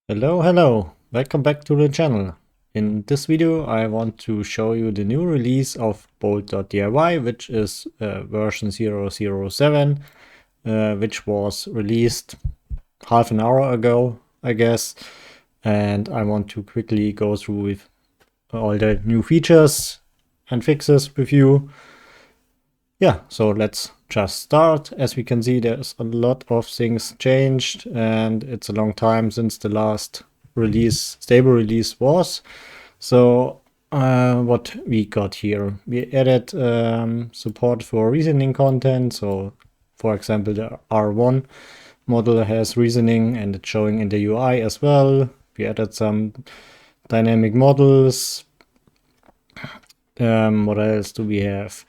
Hello, welcome back to the channel. In this video I want to show you the new release of Bolt.DIY, which is version 0.0.7, which was released half an hour ago, I guess. And I want to quickly go through with all the new features and fixes with you. Yeah, so let's just start. As we can see, there's a lot of things changed, and it's a long time since the last release, stable release was. So what we got here, we added support for reasoning content. So for example, the R1 model has reasoning and it's showing in the UI as well. We added some dynamic models. What else do we have?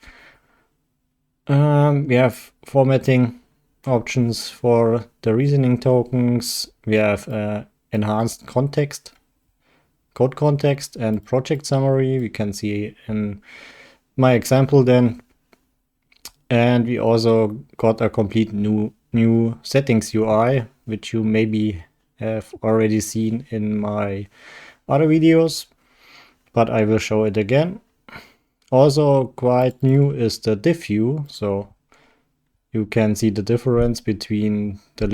We have formatting options for the reasoning tokens. We have enhanced context, code context, and project summary. We can see in my example then. And we also got a complete new settings UI, which you maybe have already seen in my other videos, but I will show it again. Also quite new is the diff view, so you can see the difference between the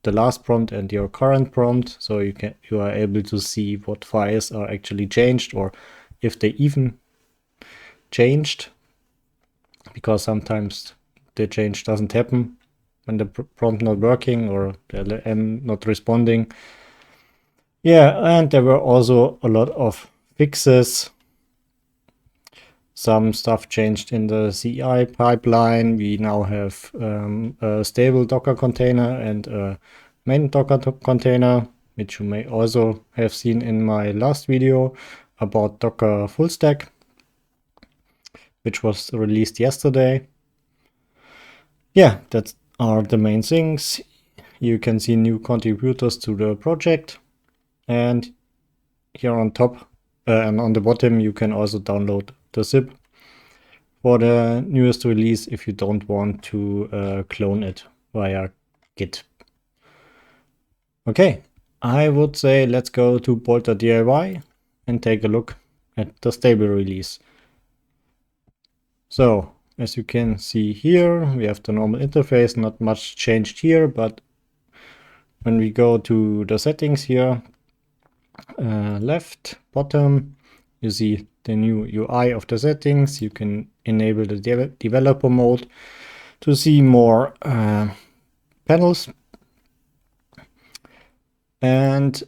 last prompt and your current prompt. So you are able to see what files are actually changed, or if they even changed, because sometimes the change doesn't happen when the prompt not working or the LM not responding. Yeah, and there were also a lot of fixes. Some stuff changed in the CI pipeline. We now have a stable Docker container and a main Docker container, which you may also have seen in my last video about Docker full stack, which was released yesterday. Yeah, that are the main things. You can see new contributors to the project, and here on top and on the bottom you can also download the zip for the newest release if you don't want to clone it via Git. Okay, I would say let's go to Bolt.DIY and take a look at the stable release. So as you can see here, we have the normal interface, not much changed here, but when we go to the settings here, left bottom, you see the new UI of the settings. You can enable the developer mode to see more panels. And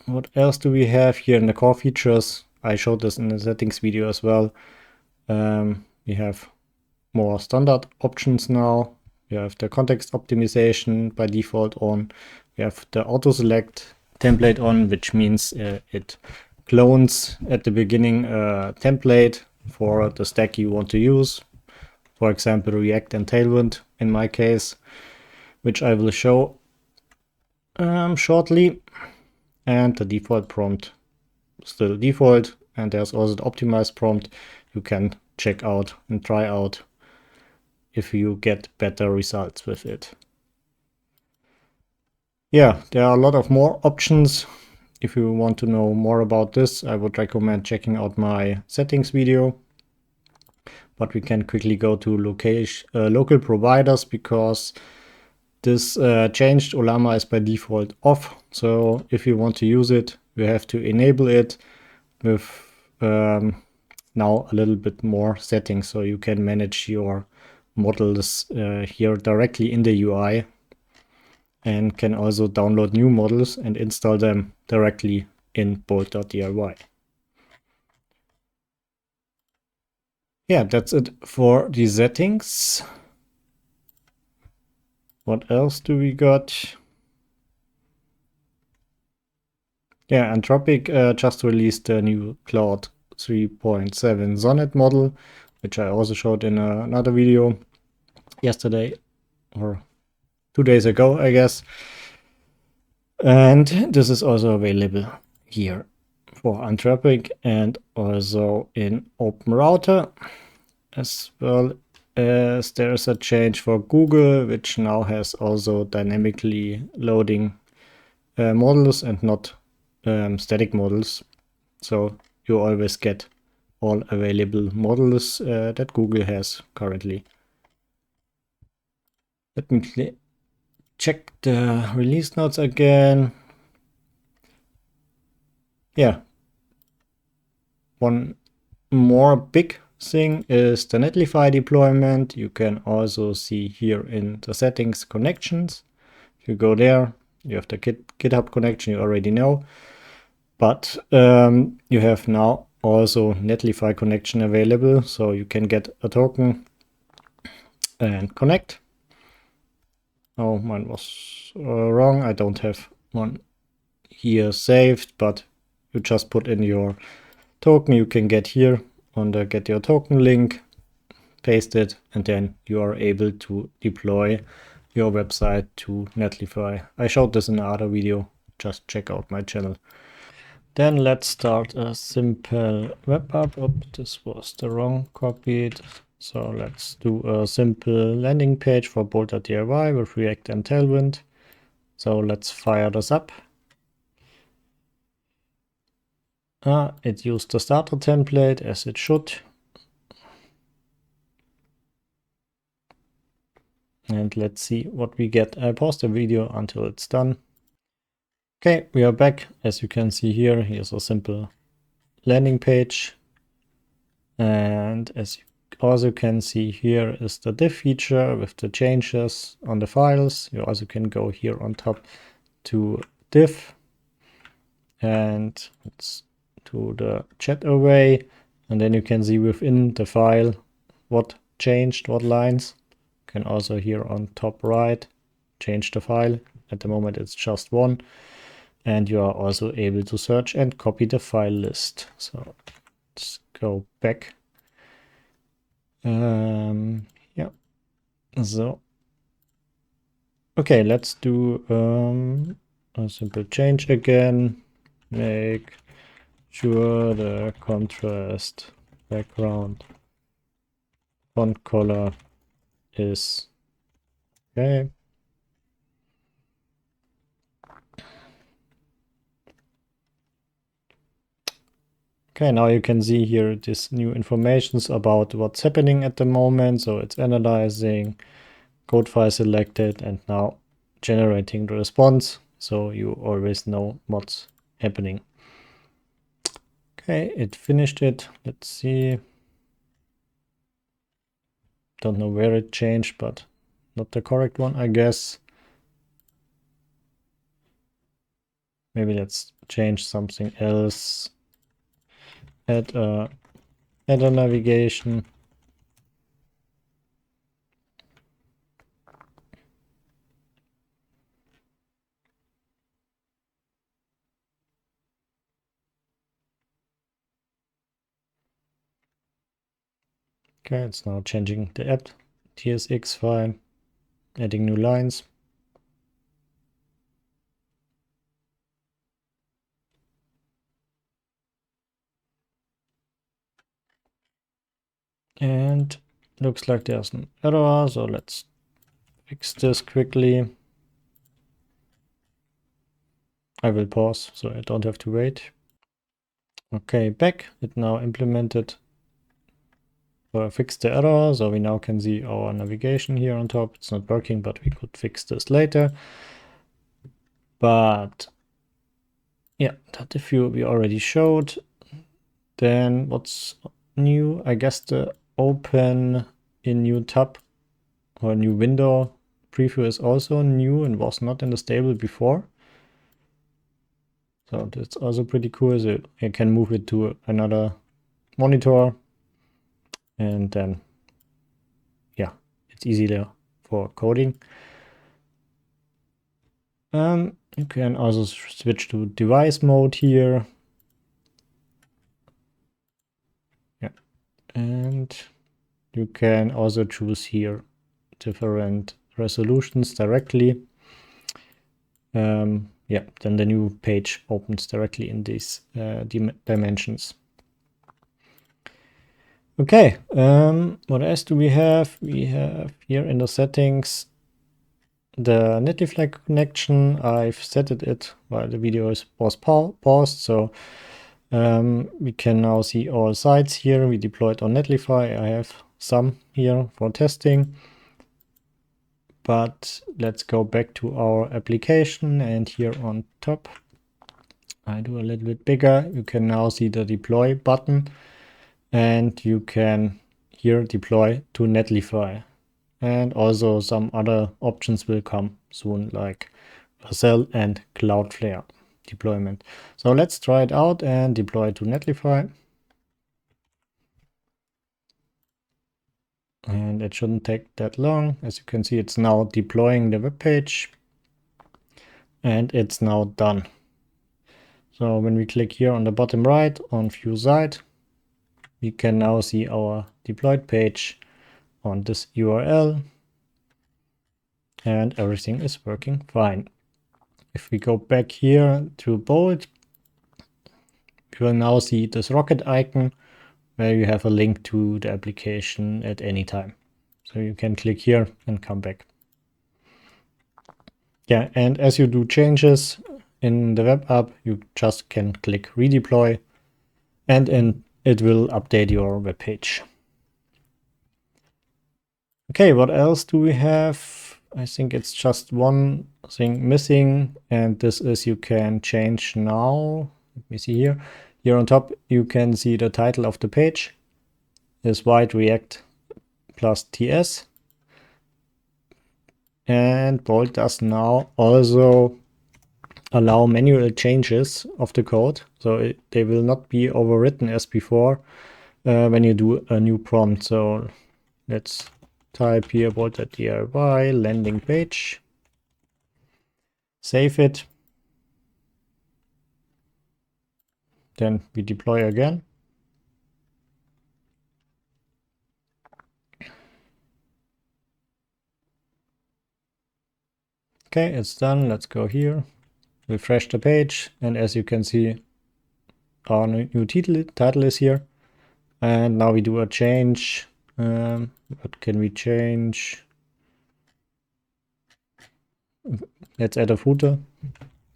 what else do we have here in the core features? I showed this in the settings video as well. We have more standard options now. We have the context optimization by default on. We have the auto select template on, which means it clones at the beginning a template for the stack you want to use. For example, React and Tailwind in my case, which I will show shortly. And the default prompt still default, and there's also the optimized prompt you can check out and try out if you get better results with it. Yeah, there are a lot of more options. If you want to know more about this, I would recommend checking out my settings video. But we can quickly go to local providers, because this changed. Ollama is by default off. So if you want to use it, you have to enable it with now a little bit more settings. So you can manage your models here directly in the UI, and can also download new models and install them directly in Bolt.DIY. Yeah, that's it for the settings. What else do we got? Yeah, Anthropic just released a new Claude 3.7 Sonnet model, which I also showed in another video yesterday or 2 days ago, I guess. And this is also available here for Anthropic and also in OpenRouter, as well as there's a change for Google, which now has also dynamically loading models and not static models. So you always get all available models that Google has currently. Let me check the release notes again. Yeah. One more big thing is the Netlify deployment. You can also see here in the settings connections. If you go there, you have the GitHub connection you already know. But you have now also Netlify connection available, so you can get a token and connect. Oh, mine was wrong. I don't have one here saved, but you just put in your token you can get here on the get your token link, paste it, and then you are able to deploy your website to Netlify. I showed this in another video. Just check out my channel. Then let's start a simple web app. Oops, this was the wrong copied. So let's do a simple landing page for Bolt.DIY with React and Tailwind. So let's fire this up. It used the starter template as it should. And let's see what we get. I paused the video until it's done. Okay, we are back. As you can see here, here's a simple landing page. And as you also can see here is the diff feature with the changes on the files. You also can go here on top to diff and let's do the chat array. And then you can see within the file what changed, what lines. You can also here on top right change the file. At the moment it's just one. And you are also able to search and copy the file list. So let's go back. Yeah. So, okay, let's do a simple change again. Make sure the contrast background font color is okay. Okay, now you can see here this new informations about what's happening at the moment. So it's analyzing, code file selected, and now generating the response. So you always know what's happening. Okay, it finished it. Let's see. Don't know where it changed, but not the correct one, I guess. Maybe let's change something else. Add a header navigation. Okay, it's now changing the app TSX file, adding new lines. And looks like there's an error, so let's fix this quickly. I will pause so I don't have to wait. Okay, back. It now implemented or fixed the error, so we now can see our navigation here on top. It's not working, but we could fix this later. But yeah, that diff view we already showed. Then what's new? I guess the open in new tab or new window preview is also new and was not in the stable before. So that's also pretty cool. So you can move it to another monitor and then, yeah, it's easier for coding. You can also switch to device mode here. Yeah, and you can also choose here different resolutions directly. Yeah, then the new page opens directly in these dimensions. Okay, what else do we have? We have here in the settings the Netlify connection, I've set it while the video was paused, so we can now see all sites here we deployed on Netlify. I have some here for testing, but let's go back to our application, and here on top I do a little bit bigger. You can now see the deploy button, and you can here deploy to Netlify. And also some other options will come soon, like Vercel and Cloudflare deployment. So let's try it out and deploy to Netlify. And it shouldn't take that long. As you can see, it's now deploying the web page, and it's now done. So when we click here on the bottom right on View Site, we can now see our deployed page on this URL, and everything is working fine. If we go back here to Bolt, you will now see this rocket icon where you have a link to the application at any time. So you can click here and come back. Yeah, and as you do changes in the web app, you just can click redeploy, and it will update your web page. Okay, what else do we have? I think it's just one thing missing, and this is you can change now. Let me see here. Here on top, you can see the title of the page is white React plus TS. And Bolt does now also allow manual changes of the code. So they will not be overwritten as before when you do a new prompt. So let's type here Bolt.DIY landing page, save it, then we deploy again. Okay, it's done. Let's go here, refresh the page, and as you can see, our new title is here. And now we do a change. What can we change? Let's add a footer.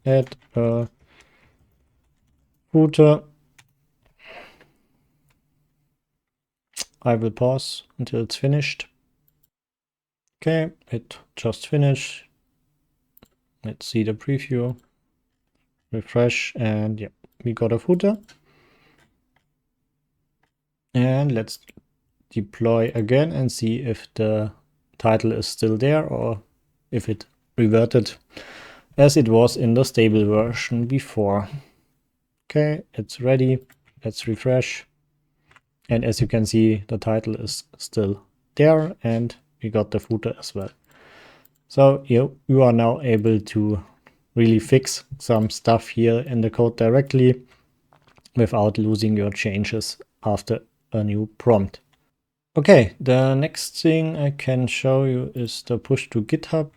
Add a footer. I will pause until it's finished. Okay, it just finished. Let's see the preview. Refresh, and yeah, we got a footer. And let's deploy again and see if the title is still there or if it reverted as it was in the stable version before. Okay, it's ready. Let's refresh. And as you can see, the title is still there, and we got the footer as well. So you are now able to really fix some stuff here in the code directly without losing your changes after a new prompt. Okay, the next thing I can show you is the push to GitHub.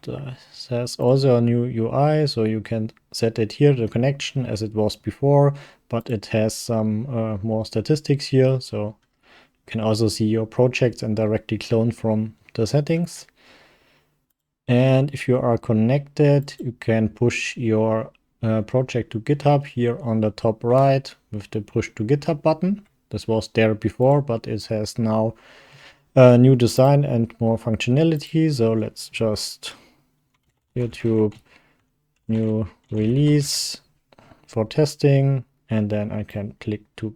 There's also a new UI, so you can set it here, the connection as it was before, but it has some more statistics here. So you can also see your projects and directly clone from the settings. And if you are connected, you can push your project to GitHub here on the top right with the push to GitHub button. This was there before, but it has now a new design and more functionality. So let's just YouTube new release for testing, and then I can click to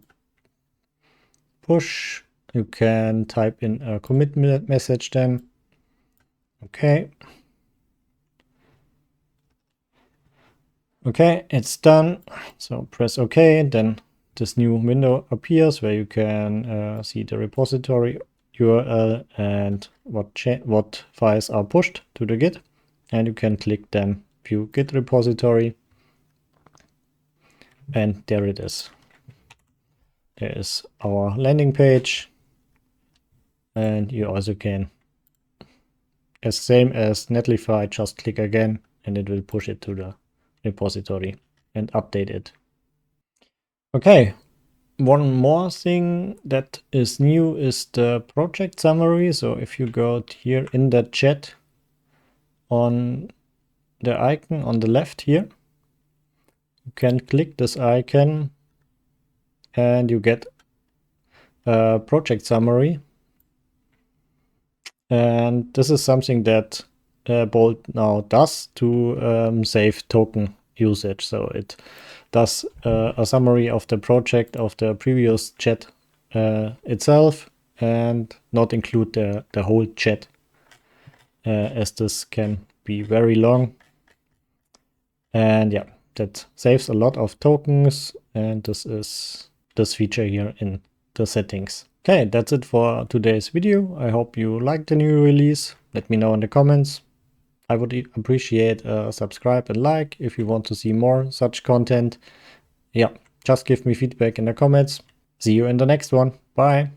push. You can type in a commit message then. Okay. Okay, it's done. So press OK, then this new window appears where you can see the repository URL and what files are pushed to the Git. And you can click then View Git repository. And there it is. There is our landing page. And you also can, as same as Netlify, just click again and it will push it to the repository and update it. Okay, one more thing that is new is the project summary. So if you go here in the chat on the icon on the left here. You can click this icon and you get a project summary. And this is something that Bolt now does to save token usage. So it does a summary of the project of the previous chat itself and not include the whole chat, as this can be very long. And yeah, that saves a lot of tokens, and this is this feature here in the settings. Okay, that's it for today's video. I hope you liked the new release. Let me know in the comments. I would appreciate a subscribe and like if you want to see more such content. Yeah, just give me feedback in the comments. See you in the next one. Bye.